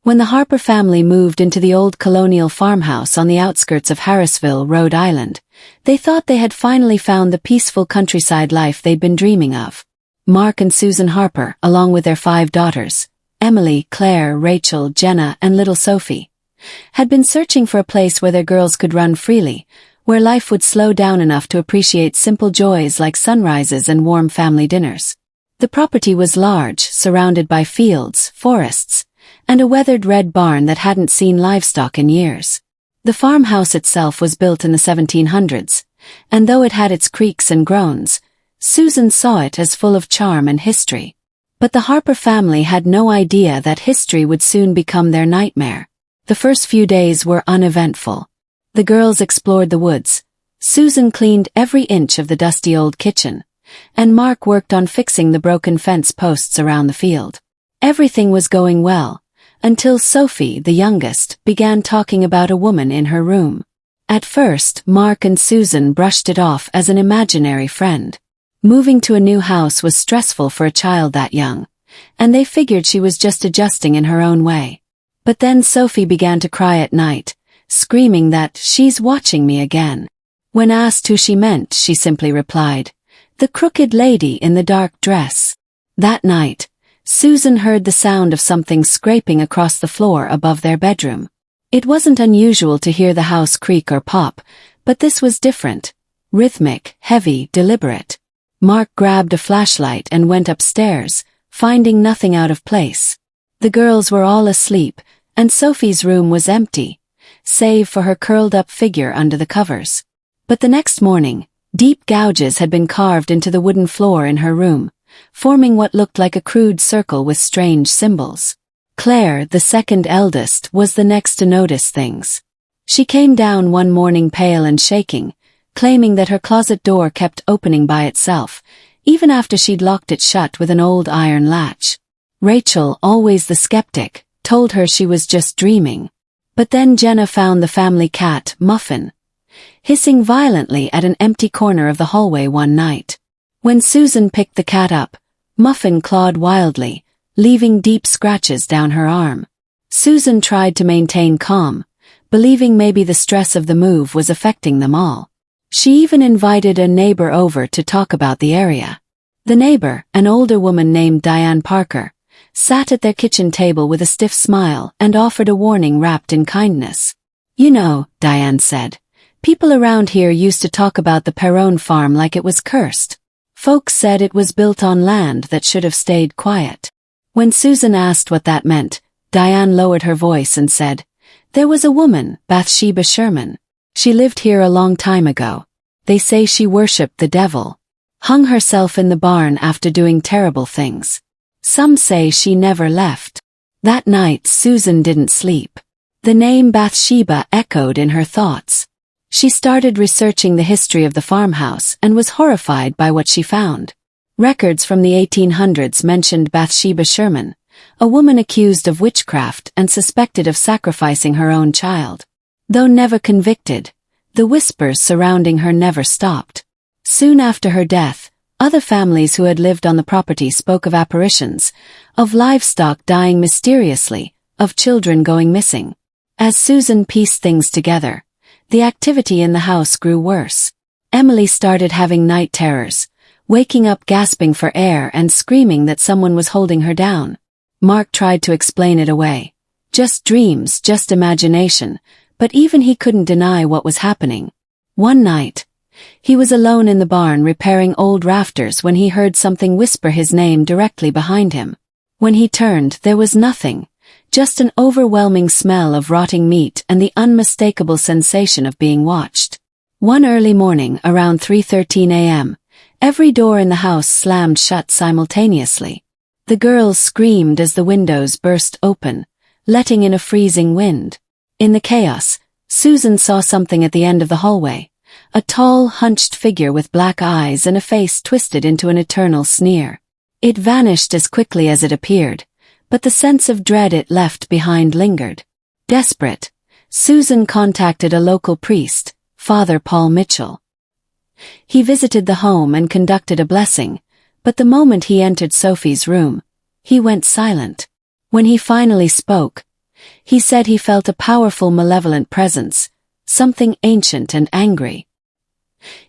When the Harper family moved into the old colonial farmhouse on the outskirts of Harrisville, Rhode Island, they thought they had finally found the peaceful countryside life they'd been dreaming of. Mark and Susan Harper, along with their 5 daughters, Emily, Claire, Rachel, Jenna, and little Sophie, had been searching for a place where their girls could run freely, where life would slow down enough to appreciate simple joys like sunrises and warm family dinners. The property was large, surrounded by fields, forests, and a weathered red barn that hadn't seen livestock in years. The farmhouse itself was built in the 1700s, and though it had its creaks and groans, Susan saw it as full of charm and history. But the Harper family had no idea that history would soon become their nightmare. The first few days were uneventful. The girls explored the woods, Susan cleaned every inch of the dusty old kitchen, and Mark worked on fixing the broken fence posts around the field. Everything was going well, until Sophie, the youngest, began talking about a woman in her room. At first, Mark and Susan brushed it off as an imaginary friend. Moving to a new house was stressful for a child that young, and they figured she was just adjusting in her own way. But then Sophie began to cry at night, screaming that she's watching me again. When asked who she meant, she simply replied, "The crooked lady in the dark dress." That night, Susan heard the sound of something scraping across the floor above their bedroom. It wasn't unusual to hear the house creak or pop, but this was different. Rhythmic, heavy, deliberate. Mark grabbed a flashlight and went upstairs, finding nothing out of place. The girls were all asleep, and Sophie's room was empty, save for her curled-up figure under the covers. But the next morning, deep gouges had been carved into the wooden floor in her room, forming what looked like a crude circle with strange symbols. Claire, the second eldest, was the next to notice things. She came down one morning pale and shaking, claiming that her closet door kept opening by itself, even after she'd locked it shut with an old iron latch. Rachel, always the skeptic, told her she was just dreaming. But then Jenna found the family cat, Muffin, hissing violently at an empty corner of the hallway one night. When Susan picked the cat up, Muffin clawed wildly, leaving deep scratches down her arm. Susan tried to maintain calm, believing maybe the stress of the move was affecting them all. She even invited a neighbor over to talk about the area. The neighbor, an older woman named Diane Parker, sat at their kitchen table with a stiff smile and offered a warning wrapped in kindness. "You know," Diane said, "people around here used to talk about the Perron farm like it was cursed. Folks said it was built on land that should have stayed quiet." When Susan asked what that meant, Diane lowered her voice and said, "There was a woman, Bathsheba Sherman. She lived here a long time ago. They say she worshipped the devil. Hung herself in the barn after doing terrible things. Some say she never left." That night Susan didn't sleep. The name Bathsheba echoed in her thoughts. She started researching the history of the farmhouse and was horrified by what she found. Records from the 1800s mentioned Bathsheba Sherman, a woman accused of witchcraft and suspected of sacrificing her own child. Though never convicted, the whispers surrounding her never stopped. Soon after her death, other families who had lived on the property spoke of apparitions, of livestock dying mysteriously, of children going missing. As Susan pieced things together, the activity in the house grew worse. Emily started having night terrors, waking up gasping for air and screaming that someone was holding her down. Mark tried to explain it away. Just dreams, just imagination, but even he couldn't deny what was happening. One night, he was alone in the barn repairing old rafters when he heard something whisper his name directly behind him. When he turned, there was nothing, just an overwhelming smell of rotting meat and the unmistakable sensation of being watched. One early morning, around 3:13 a.m., every door in the house slammed shut simultaneously. The girls screamed as the windows burst open, letting in a freezing wind. In the chaos, Susan saw something at the end of the hallway, a tall, hunched figure with black eyes and a face twisted into an eternal sneer. It vanished as quickly as it appeared, but the sense of dread it left behind lingered. Desperate, Susan contacted a local priest, Father Paul Mitchell. He visited the home and conducted a blessing, but the moment he entered Sophie's room, he went silent. When he finally spoke, He said he felt a powerful malevolent presence, something ancient and angry.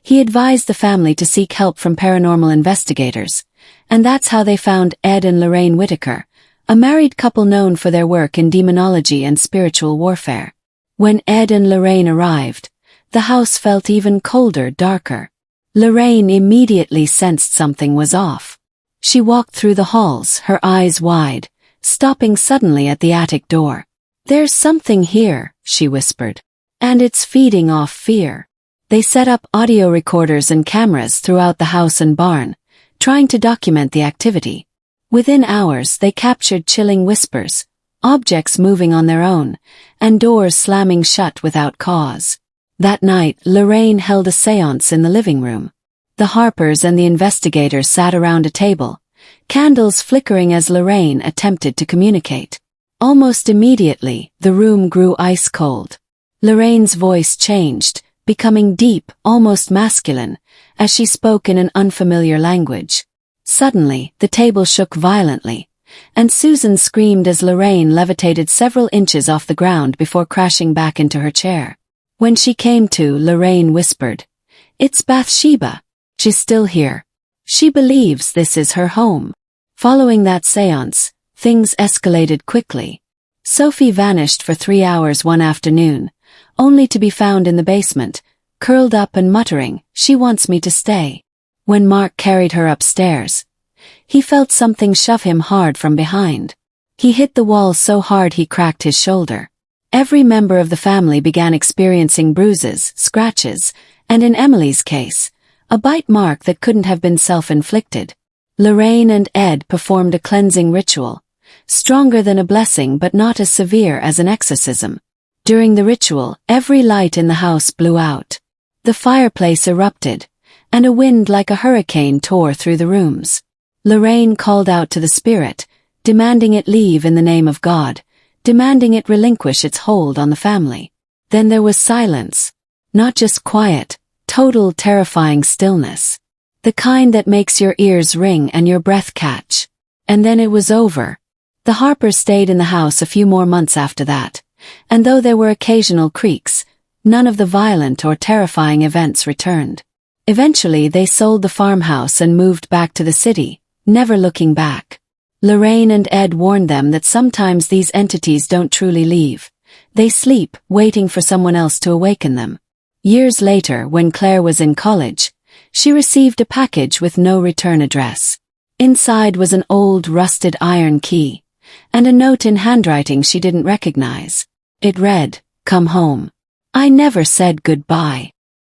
He advised the family to seek help from paranormal investigators, and that's how they found Ed and Lorraine Whitaker, a married couple known for their work in demonology and spiritual warfare. When Ed and Lorraine arrived, the house felt even colder, darker. Lorraine immediately sensed something was off. She walked through the halls, her eyes wide, stopping suddenly at the attic door. "There's something here," she whispered. "And it's feeding off fear." They set up audio recorders and cameras throughout the house and barn, trying to document the activity. Within hours, they captured chilling whispers, objects moving on their own, and doors slamming shut without cause. That night, Lorraine held a séance in the living room. The Harpers and the investigators sat around a table, candles flickering as Lorraine attempted to communicate. Almost immediately, the room grew ice cold. Lorraine's voice changed, becoming deep, almost masculine, as she spoke in an unfamiliar language. Suddenly, the table shook violently, and Susan screamed as Lorraine levitated several inches off the ground before crashing back into her chair. When she came to, Lorraine whispered, "It's Bathsheba. She's still here. She believes this is her home." Following that séance, things escalated quickly. Sophie vanished for 3 hours one afternoon, only to be found in the basement, curled up and muttering, "She wants me to stay." When Mark carried her upstairs, he felt something shove him hard from behind. He hit the wall so hard he cracked his shoulder. Every member of the family began experiencing bruises, scratches, and in Emily's case, a bite mark that couldn't have been self-inflicted. Lorraine and Ed performed a cleansing ritual, stronger than a blessing but not as severe as an exorcism. During the ritual, every light in the house blew out. The fireplace erupted, and a wind like a hurricane tore through the rooms. Lorraine called out to the spirit, demanding it leave in the name of God, demanding it relinquish its hold on the family. Then there was silence. Not just quiet, total terrifying stillness. The kind that makes your ears ring and your breath catch. And then it was over. The Harpers stayed in the house a few more months after that, and though there were occasional creaks, none of the violent or terrifying events returned. Eventually they sold the farmhouse and moved back to the city, never looking back. Lorraine and Ed warned them that sometimes these entities don't truly leave. They sleep, waiting for someone else to awaken them. Years later, when Claire was in college, she received a package with no return address. Inside was an old rusted iron key, and a note in handwriting she didn't recognize. It read, "Come home. I never said goodbye."